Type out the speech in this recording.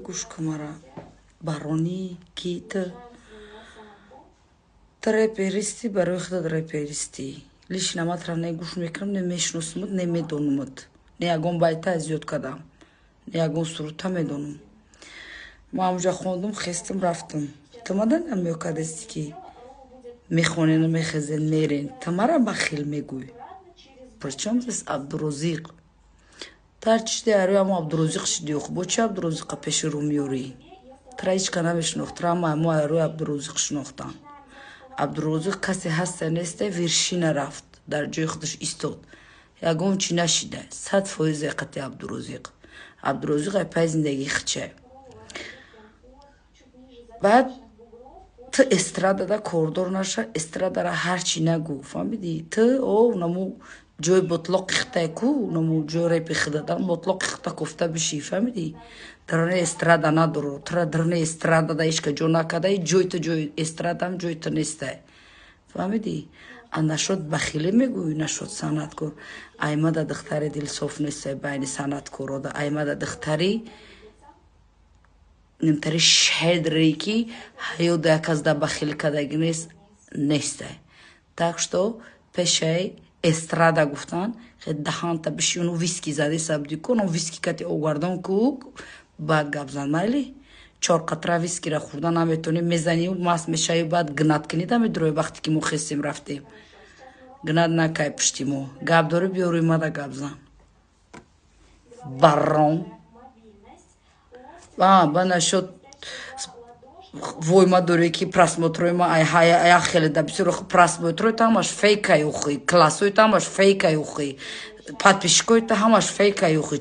гӯш кун мара. Баронӣ ки ты рэперисти, барои худат рэперисти. Лично матра не гӯш мекунам, не мешиносамат, не медонамат. Не ягон байта зиёд кардам. Не ягон сурута медонам. Ма ҳамҷа хондам, хестам, рафтам. Ты маданам меёкадасти ки мехонена, мехезен, мерен. Ты мара бахил мегӯй. Причём здесь Абдурозиқ? Тар чишди аруи аммо Абдурозиқ шиди. Бо чи Абдурозиқа пеши рӯ меёрӣ? Тра ҳичка намешинохт. Тра аммо аруи Абдурозиқ шинохтам. Абдурозиқ касе ҳаста несте, вершина рафт. Дар ҷои худаш истод. Ягон чи нашида. 100% яқати Абдурозиқ. Абдурозиқ айпай зиндагии хича. Баъд ты эстрадада кордор наша, эстрадара ҳарчи нагӯ. Фаҳмидӣ? Ты намо ҷои ботлоқи хитай ку, намо ҷои репи хидадам ботлоқи хита кофта бишӣ. Фаҳмидӣ? Дароне эстрада надоро. Тра дароне эстрадада ишка ҷо накадаи ҷои ты ҷои эстрадам ҷои ты нестай. Фаҳмидӣ? А нашод бахилӣ мегӯй, нашод санъаткор. Аймада духтари дилсоф нестай байни санъаткорода. Аймада духтари немтари щедрый ки ҳаёт яказда бахилӣ кадаги нестай. Так что пешаи эстрада гуфтан даҳанта биши ону виски зади сабди кун, виски кати овардон кук баъд гап зан майли. 4 қатра вискира хӯрда наметонӣ, мезани маст мешави, баъд гнат кунӣ намедурӯи вақте ки мо хестем рафтем. Гнат накай пишти мо. Гап дори биёрӯи мада гап зан. Барон. Ба нашод вой ма дорӣ ки просмотрои ма хеле да бисёр просмотрои та ҳамаш фейкай охи. Классои та ҳамаш фейкай охи. Подписчикои та ҳамаш фейкай охи.